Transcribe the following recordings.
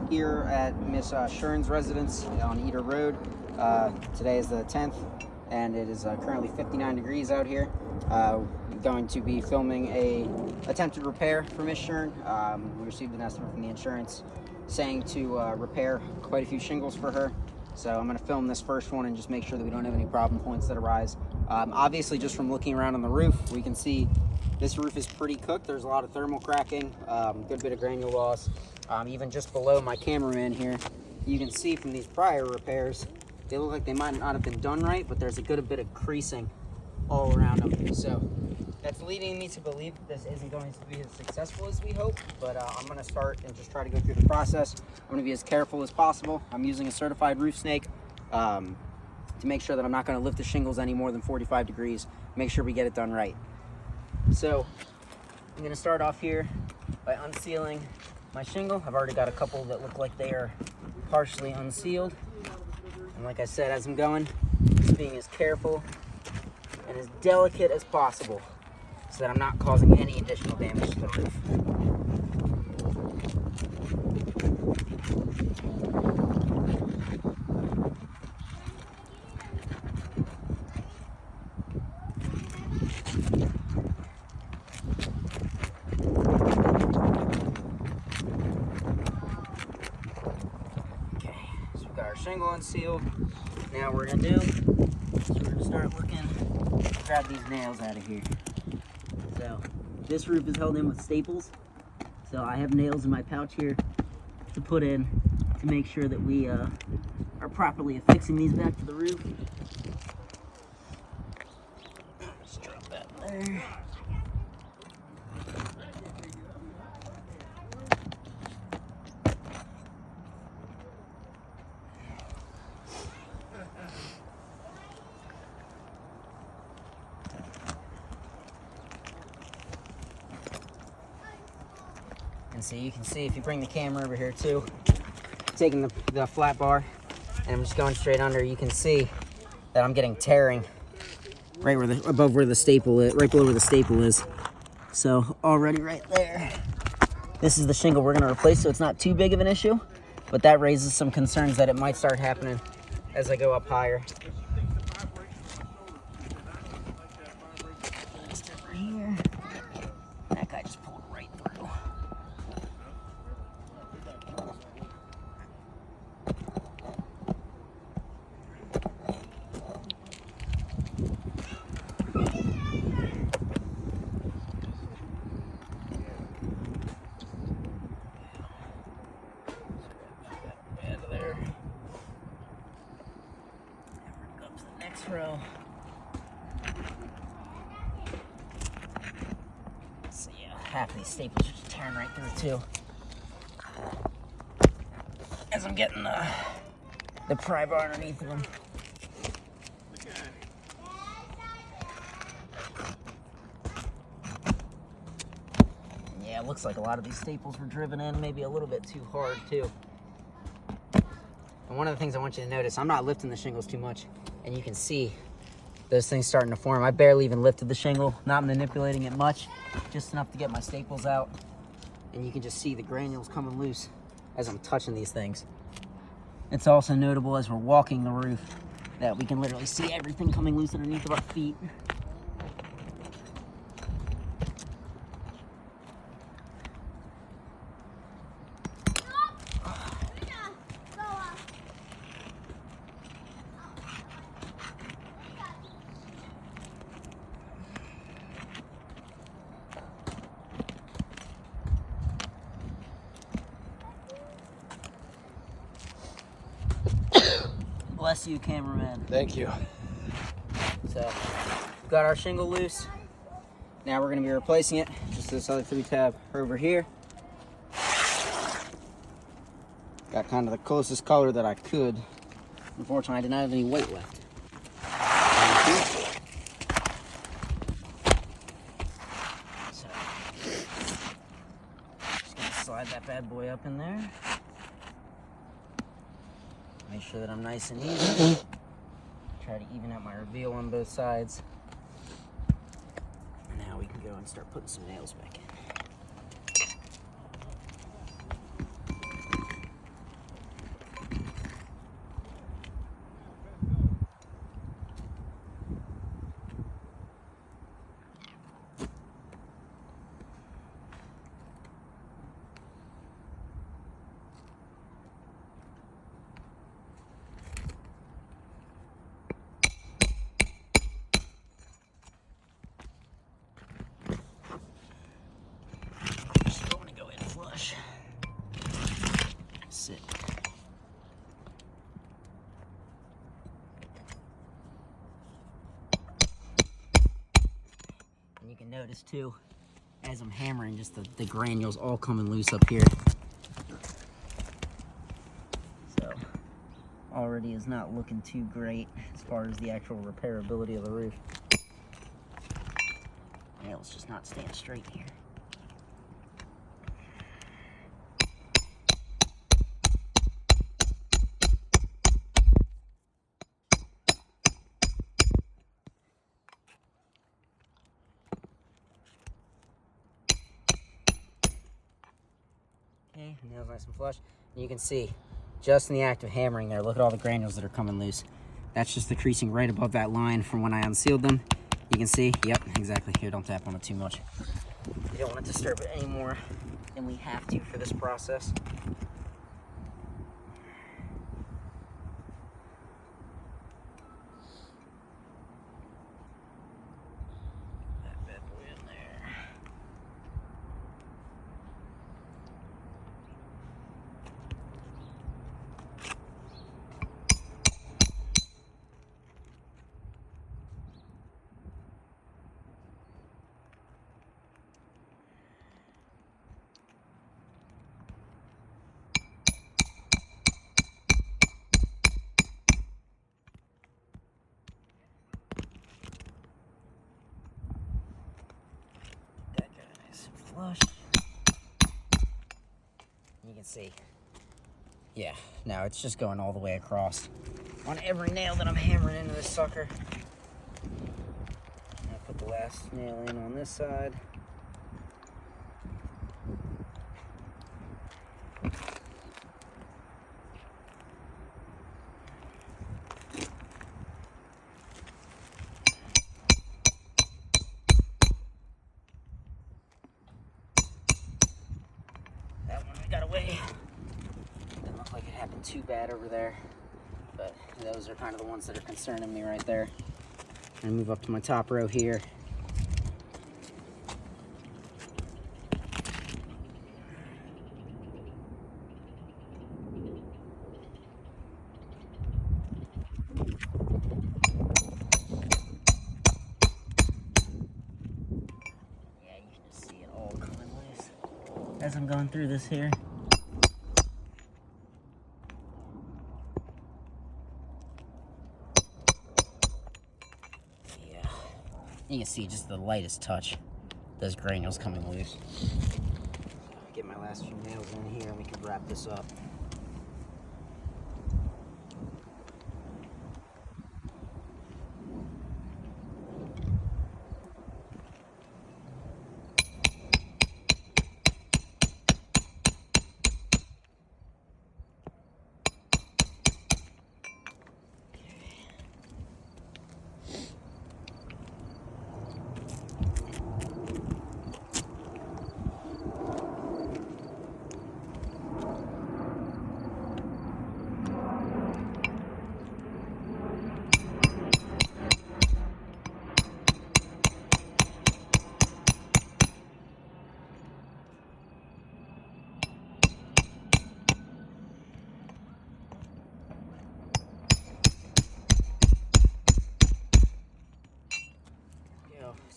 here at Miss Shern's residence on Eder Road. Today is the 10th, and it is currently 59 degrees out here. Going to be filming a attempted repair for Miss Shern. We received an estimate from the insurance saying to repair quite a few shingles for her. So I'm going to film this first one and just make sure that we don't have any problem points that arise. Obviously, just from looking around on the roof, we can see this roof is pretty cooked. There's a lot of thermal cracking, good bit of granule loss. Even just below my cameraman here, you can see from these prior repairs, they look like they might not have been done right, but there's a good bit of creasing all around them. So that's leading me to believe that this isn't going to be as successful as we hope, but I'm going to start and just try to go through the process. I'm going to be as careful as possible. I'm using a certified roof snake to make sure that I'm not going to lift the shingles any more than 45 degrees. Make sure we get it done right. So I'm going to start off here by unsealing my shingle. I've already got a couple that look like they are partially unsealed. And like I said, as I'm going, just being as careful and as delicate as possible so that I'm not causing any additional damage to the roof. Okay, so we've got our shingle unsealed. Now what we're gonna do is we're gonna start grab these nails out of here. So this roof is held in with staples. So I have nails in my pouch here to put in to make sure that we are properly affixing these back to the roof. Just drop that there. And so you can see, if you bring the camera over here too, taking the flat bar, and I'm just going straight under, you can see that I'm getting tearing right where above where the staple is, right below where the staple is. So already right there. This is the shingle we're gonna replace, so it's not too big of an issue, but that raises some concerns that it might start happening as I go up higher. Just over here. That guy just pulled right through. Row. So yeah, half of these staples are just tearing right through too. As I'm getting the pry bar underneath of them. And yeah, it looks like a lot of these staples were driven in maybe a little bit too hard too. And one of the things I want you to notice, I'm not lifting the shingles too much. And you can see those things starting to form. I barely even lifted the shingle, not manipulating it much, just enough to get my staples out. And you can just see the granules coming loose as I'm touching these things. It's also notable as we're walking the roof that we can literally see everything coming loose underneath of our feet. Bless you, cameraman. Thank you. So, we've got our shingle loose. Now we're going to be replacing it. Just this other 3-tab over here. Got kind of the closest color that I could. Unfortunately, I did not have any weight left. So, just going to slide that bad boy up in there. Make sure that I'm nice and even. Try to even out my reveal on both sides. And now we can go and start putting some nails back in. notice too, as I'm hammering, just the granules all coming loose up here. So already is not looking too great as far as the actual repairability of the roof. Nails just not staying straight here. Okay, nails nice and flush. And you can see, just in the act of hammering there, look at all the granules that are coming loose. That's just the creasing right above that line from when I unsealed them. You can see, yep, exactly. Here, don't tap on it too much. You don't want to disturb it any more than we have to for this process. That bad boy in there. Flush. You can see, yeah, now it's just going all the way across on every nail that I'm hammering into this sucker. I'll put the last nail in on this side. Got away. Didn't look like it happened too bad over there, but those are kind of the ones that are concerning me right there. I'm gonna move up to my top row here. Yeah, you can just see it all coming loose as I'm going through this here. Yeah, you can see just the lightest touch, those granules coming loose. Get my last few nails in here and we can wrap this up.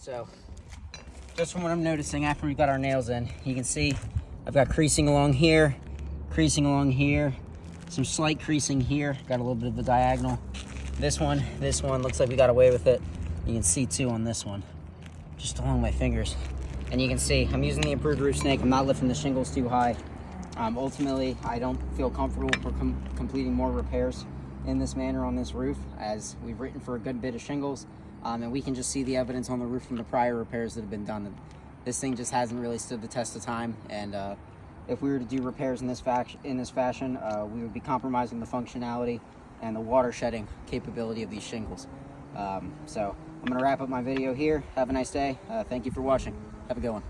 So, just from what I'm noticing after we got our nails in, you can see I've got creasing along here, some slight creasing here, got a little bit of the diagonal. This one looks like we got away with it. You can see too on this one, just along my fingers. And you can see I'm using the improved roof snake. I'm not lifting the shingles too high. Ultimately, I don't feel comfortable for completing more repairs in this manner on this roof, as we've written for a good bit of shingles. And we can just see the evidence on the roof from the prior repairs that have been done. This thing just hasn't really stood the test of time, and if we were to do repairs in this fashion, we would be compromising the functionality and the water shedding capability of these shingles. So I'm going to wrap up my video here. Have a nice day. Thank you for watching. Have a good one.